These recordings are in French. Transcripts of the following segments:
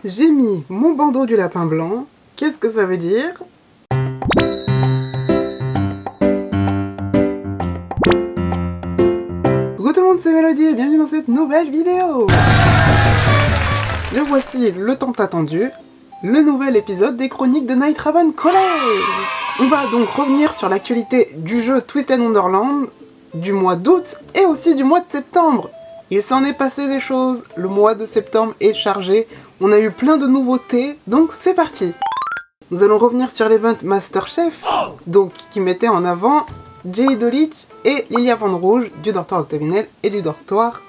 J'ai mis mon bandeau du lapin blanc. Qu'est-ce que ça veut dire? Coucou tout le monde, c'est Mélodie et bienvenue dans cette nouvelle vidéo. Le voici, le tant attendu, le nouvel épisode des chroniques de Night Raven College. On va donc revenir sur l'actualité du jeu Twisted Wonderland du mois d'août et aussi du mois de septembre. Il s'en est passé des choses, le mois de septembre est chargé, on a eu plein de nouveautés, donc c'est parti. Nous allons revenir sur l'event Masterchef, donc qui mettait en avant Jade Olitch et Lilia Van Rouge du dortoir Octavinel et du dortoir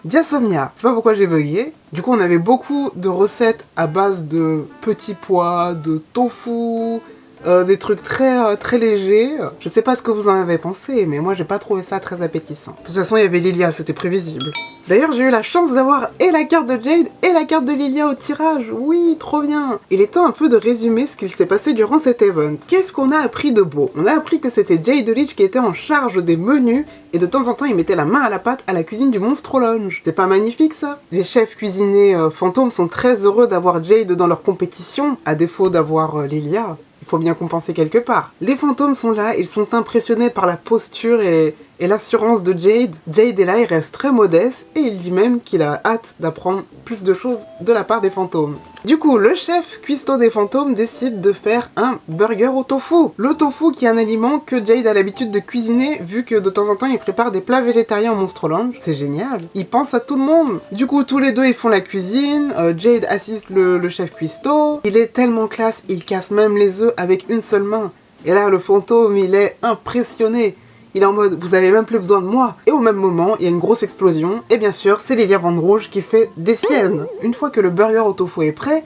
Diasomnia. C'est pas pourquoi j'ai bugué. Du coup, on avait beaucoup de recettes à base de petits pois, de tofu, des trucs très légers. Je sais pas ce que vous en avez pensé, mais moi j'ai pas trouvé ça très appétissant. De toute façon, il y avait Lilia, c'était prévisible. D'ailleurs, j'ai eu la chance d'avoir et la carte de Jade et la carte de Lilia au tirage. Oui, trop bien. Il est temps un peu de résumer ce qu'il s'est passé durant cet event. Qu'est-ce qu'on a appris de beau? On a appris que c'était Jade Olitch qui était en charge des menus et de temps en temps il mettait la main à la pâte à la cuisine du monstre Lounge. C'est pas magnifique ça? Les chefs cuisiniers fantômes sont très heureux d'avoir Jade dans leur compétition, à défaut d'avoir Lilia. Il faut bien compenser quelque part. Les fantômes sont là, ils sont impressionnés par la posture et l'assurance de Jade. Jade est là, il reste très modeste et il dit même qu'il a hâte d'apprendre plus de choses de la part des fantômes. Du coup, le chef cuistot des fantômes décide de faire un burger au tofu. Le tofu qui est un aliment que Jade a l'habitude de cuisiner vu que de temps en temps il prépare des plats végétariens au Monstre Lounge. C'est génial, il pense à tout le monde. Du coup, tous les deux ils font la cuisine, Jade assiste le chef cuistot. Il est tellement classe, il casse même les œufs avec une seule main. Et là, le fantôme, il est impressionné. Il est en mode, vous avez même plus besoin de moi. Et au même moment, il y a une grosse explosion. Et bien sûr, c'est Lilia Van Rouge qui fait des siennes. Une fois que le burger au tofu est prêt,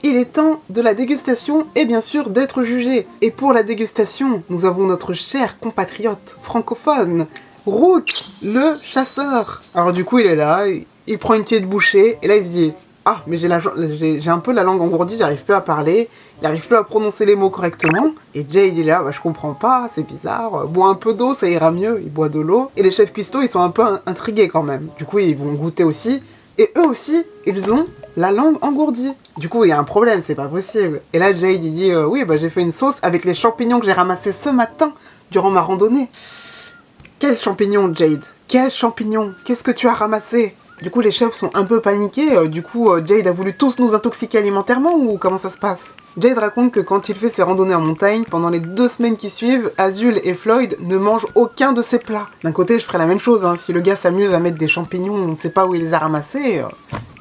il est temps de la dégustation et bien sûr d'être jugé. Et pour la dégustation, nous avons notre cher compatriote francophone, Rook, le chasseur. Alors du coup, il est là, il prend une petite bouchée. Et là, il se dit, ah, mais j'ai un peu la langue engourdie, j'arrive plus à parler. Il n'arrive plus à prononcer les mots correctement. Et Jade il est là, bah, je comprends pas, c'est bizarre. Bois un peu d'eau, ça ira mieux. Il boit de l'eau. Et les chefs cuistots, ils sont un peu intrigués quand même. Du coup, ils vont goûter aussi. Et eux aussi, ils ont la langue engourdie. Du coup, il y a un problème, c'est pas possible. Et là, Jade, il dit, oui, bah, j'ai fait une sauce avec les champignons que j'ai ramassés ce matin durant ma randonnée. Quels champignons, Jade? Quels champignons? Qu'est-ce que tu as ramassé? Du coup, les chefs sont un peu paniqués. Du coup, Jade a voulu tous nous intoxiquer alimentairement ou comment ça se passe? Jade raconte que quand il fait ses randonnées en montagne, pendant les 2 semaines qui suivent, Azul et Floyd ne mangent aucun de ses plats. D'un côté, je ferais la même chose, hein. Si le gars s'amuse à mettre des champignons, on ne sait pas où il les a ramassés,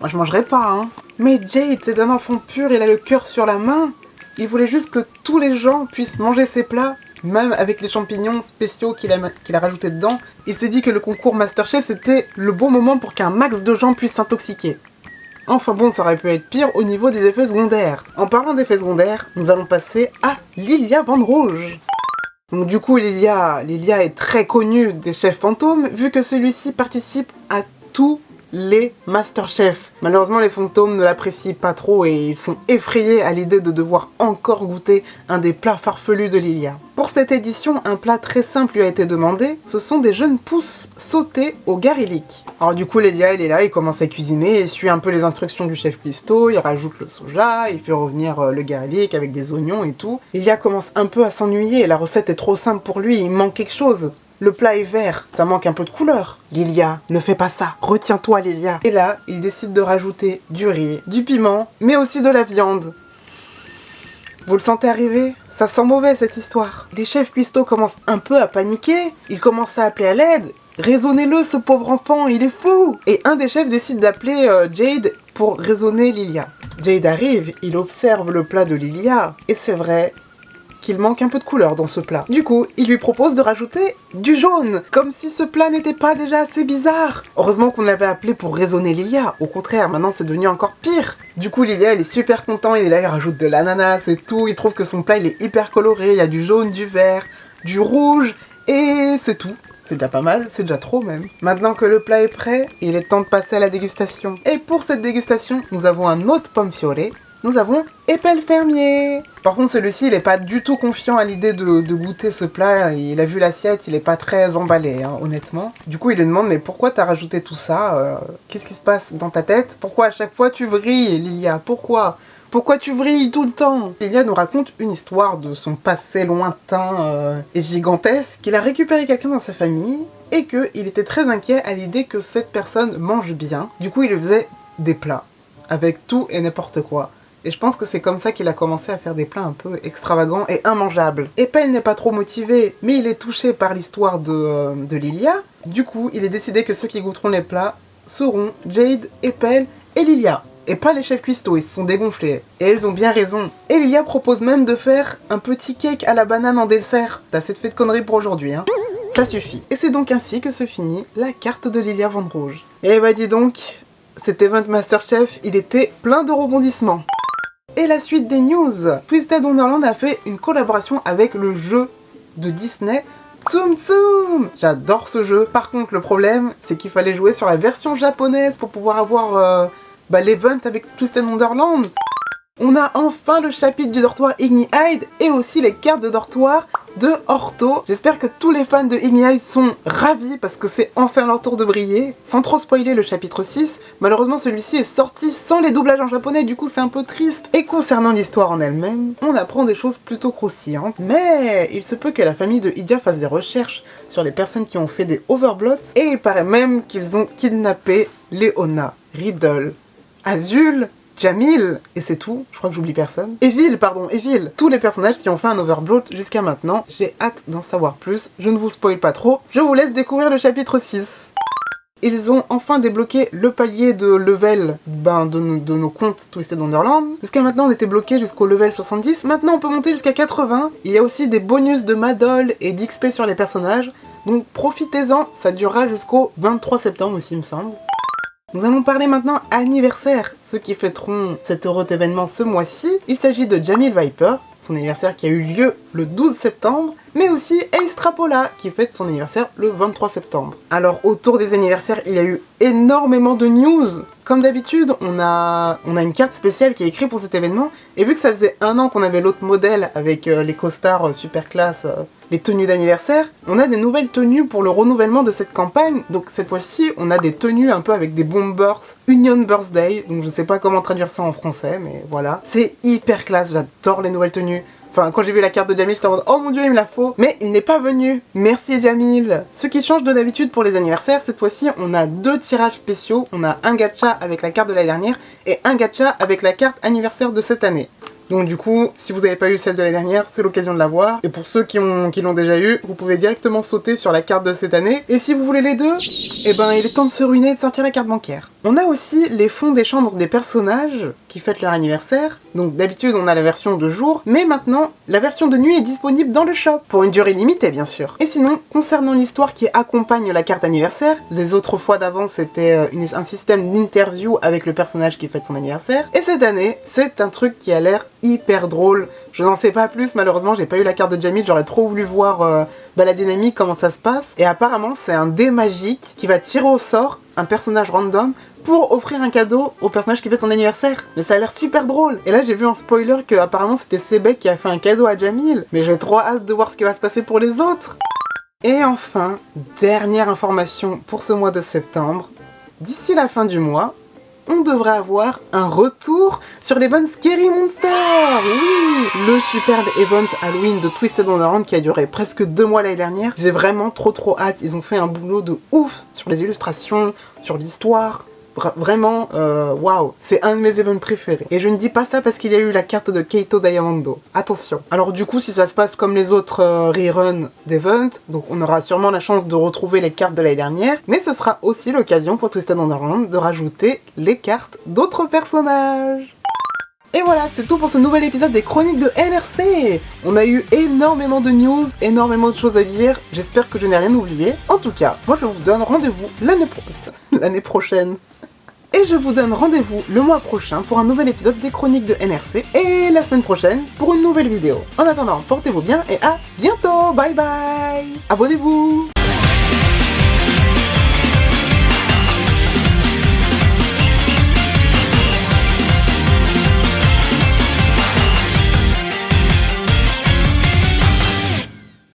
moi je mangerais pas, hein. Mais Jade, c'est un enfant pur, il a le cœur sur la main. Il voulait juste que tous les gens puissent manger ses plats, même avec les champignons spéciaux qu'il a rajoutés dedans. Il s'est dit que le concours Masterchef, c'était le bon moment pour qu'un max de gens puissent s'intoxiquer. Enfin bon, ça aurait pu être pire au niveau des effets secondaires. En parlant d'effets secondaires, nous allons passer à Lilia Van Rouge. Donc du coup, Lilia est très connue des chefs fantômes, vu que celui-ci participe à tous les Masterchef. Malheureusement, les fantômes ne l'apprécient pas trop et ils sont effrayés à l'idée de devoir encore goûter un des plats farfelus de Lilia. Pour cette édition, un plat très simple lui a été demandé, ce sont des jeunes pousses sautées au garlic. Alors du coup, Lilia, il est là, il commence à cuisiner, il suit un peu les instructions du chef cuistot, il rajoute le soja, il fait revenir le garlic avec des oignons et tout. Lilia commence un peu à s'ennuyer, la recette est trop simple pour lui, il manque quelque chose. Le plat est vert, ça manque un peu de couleur. Lilia, ne fais pas ça, retiens-toi Lilia. Et là, il décide de rajouter du riz, du piment, mais aussi de la viande. Vous le sentez arriver? Ça sent mauvais cette histoire. Les chefs cuistots commencent un peu à paniquer, ils commencent à appeler à l'aide. Raisonnez-le ce pauvre enfant, il est fou! Et un des chefs décide d'appeler Jade pour raisonner Lilia. Jade arrive, il observe le plat de Lilia, et c'est vrai qu'il manque un peu de couleur dans ce plat. Du coup, il lui propose de rajouter du jaune, comme si ce plat n'était pas déjà assez bizarre. Heureusement qu'on l'avait appelé pour raisonner Lilia, au contraire, maintenant c'est devenu encore pire. Du coup, Lilia, elle est super content, il est là, il rajoute de l'ananas et tout, il trouve que son plat, il est hyper coloré, il y a du jaune, du vert, du rouge, et c'est tout. C'est déjà pas mal, c'est déjà trop même. Maintenant que le plat est prêt, il est temps de passer à la dégustation. Et pour cette dégustation, nous avons un autre pomme fioré, nous avons Epel Fermier. Par contre, celui-ci, il est pas du tout confiant à l'idée de goûter ce plat. Il a vu l'assiette, il est pas très emballé, hein, honnêtement. Du coup, il lui demande, mais pourquoi t'as rajouté tout ça? Qu'est-ce qui se passe dans ta tête? Pourquoi à chaque fois tu vrilles, Lilia? Pourquoi tu vrilles tout le temps? Lilia nous raconte une histoire de son passé lointain et gigantesque, qu'il a récupéré quelqu'un dans sa famille, et qu'il était très inquiet à l'idée que cette personne mange bien. Du coup, il lui faisait des plats, avec tout et n'importe quoi. Et je pense que c'est comme ça qu'il a commencé à faire des plats un peu extravagants et immangeables. Epel n'est pas trop motivé, mais il est touché par l'histoire de Lilia. Du coup, il est décidé que ceux qui goûteront les plats seront Jade, Epel et Lilia. Et pas les chefs cuistots, ils se sont dégonflés. Et elles ont bien raison. Et Lilia propose même de faire un petit cake à la banane en dessert. T'as assez fait de conneries pour aujourd'hui, hein. Ça suffit. Et c'est donc ainsi que se finit la carte de Lilia Van Rouge. Et bah dis donc, cet event Masterchef, il était plein de rebondissements. Et la suite des news. Twisted Wonderland a fait une collaboration avec le jeu de Disney Tsum Tsum. J'adore ce jeu. Par contre, le problème, c'est qu'il fallait jouer sur la version japonaise pour pouvoir avoir l'event avec Twisted Wonderland. On a enfin le chapitre du dortoir Igni Hyde et aussi les cartes de dortoir de Orto. J'espère que tous les fans de Igni Hyde sont ravis parce que c'est enfin leur tour de briller. Sans trop spoiler le chapitre 6, malheureusement celui-ci est sorti sans les doublages en japonais, du coup c'est un peu triste. Et concernant l'histoire en elle-même, on apprend des choses plutôt croustillantes. Mais il se peut que la famille de Idia fasse des recherches sur les personnes qui ont fait des overblots. Et il paraît même qu'ils ont kidnappé Léona, Riddle, Azul, Jamil, et c'est tout, je crois que j'oublie personne. Evil, tous les personnages qui ont fait un overbloat jusqu'à maintenant. J'ai hâte d'en savoir plus, je ne vous spoil pas trop, je vous laisse découvrir le chapitre 6. Ils ont enfin débloqué le palier de level de nos comptes Twisted Wonderland. Jusqu'à maintenant on était bloqué jusqu'au level 70, maintenant on peut monter jusqu'à 80. Il y a aussi des bonus de Madol et d'XP sur les personnages, donc profitez-en, ça durera jusqu'au 23 septembre aussi il me semble. Nous allons parler maintenant anniversaire, ceux qui fêteront cet heureux événement ce mois-ci. Il s'agit de Jamil Viper, son anniversaire qui a eu lieu le 12 septembre, mais aussi Ace Trapola qui fête son anniversaire le 23 septembre. Alors autour des anniversaires, il y a eu énormément de news. Comme d'habitude, on a une carte spéciale qui est écrite pour cet événement, et vu que ça faisait un an qu'on avait l'autre modèle avec les costards super classe, les tenues d'anniversaire, on a des nouvelles tenues pour le renouvellement de cette campagne. Donc cette fois-ci, on a des tenues un peu avec des bombers, Union Birthday, donc je sais pas comment traduire ça en français, mais voilà. C'est hyper classe, j'adore les nouvelles tenues. Enfin, quand j'ai vu la carte de Jamil, j'étais en mode « Oh mon dieu, il me la faut !» Mais il n'est pas venu. Merci Jamil. Ce qui change de d'habitude pour les anniversaires, cette fois-ci, on a 2 tirages spéciaux. On a un gacha avec la carte de l'année dernière et un gacha avec la carte anniversaire de cette année. Donc du coup, si vous n'avez pas eu celle de l'année dernière, c'est l'occasion de la voir. Et pour ceux qui l'ont déjà eu, vous pouvez directement sauter sur la carte de cette année. Et si vous voulez les deux, eh ben il est temps de se ruiner et de sortir la carte bancaire. On a aussi les fonds des chambres des personnages qui fêtent leur anniversaire. Donc d'habitude on a la version de jour, mais maintenant la version de nuit est disponible dans le shop, pour une durée limitée bien sûr. Et sinon, concernant l'histoire qui accompagne la carte anniversaire, les autres fois d'avant c'était un système d'interview avec le personnage qui fête son anniversaire. Et cette année, c'est un truc qui a l'air hyper drôle. Je n'en sais pas plus, malheureusement j'ai pas eu la carte de Jamil, j'aurais trop voulu voir la dynamique, comment ça se passe. Et apparemment c'est un dé magique qui va tirer au sort un personnage random pour offrir un cadeau au personnage qui fait son anniversaire. Mais ça a l'air super drôle. Et là j'ai vu en spoiler que apparemment c'était Sebek qui a fait un cadeau à Jamil. Mais j'ai trop hâte de voir ce qui va se passer pour les autres. Et enfin, dernière information pour ce mois de septembre. D'ici la fin du mois, on devrait avoir un retour sur l'event Scary Monster. Oui, le superbe event Halloween de Twisted Wonderland qui a duré presque 2 mois l'année dernière. J'ai vraiment trop hâte. Ils ont fait un boulot de ouf sur les illustrations, sur l'histoire. Vraiment, waouh, c'est un de mes events préférés. Et je ne dis pas ça parce qu'il y a eu la carte de Keito Diamondo. Attention. Alors du coup, si ça se passe comme les autres reruns d'event, donc on aura sûrement la chance de retrouver les cartes de l'année dernière, mais ce sera aussi l'occasion pour Twisted Wonderland de rajouter les cartes d'autres personnages. Et voilà, c'est tout pour ce nouvel épisode des Chroniques de NRC. On a eu énormément de news, énormément de choses à dire. J'espère que je n'ai rien oublié. En tout cas, moi je vous donne rendez-vous l'année prochaine. Et je vous donne rendez-vous le mois prochain pour un nouvel épisode des Chroniques de NRC. Et la semaine prochaine pour une nouvelle vidéo. En attendant, portez-vous bien et à bientôt. Bye bye. Abonnez-vous.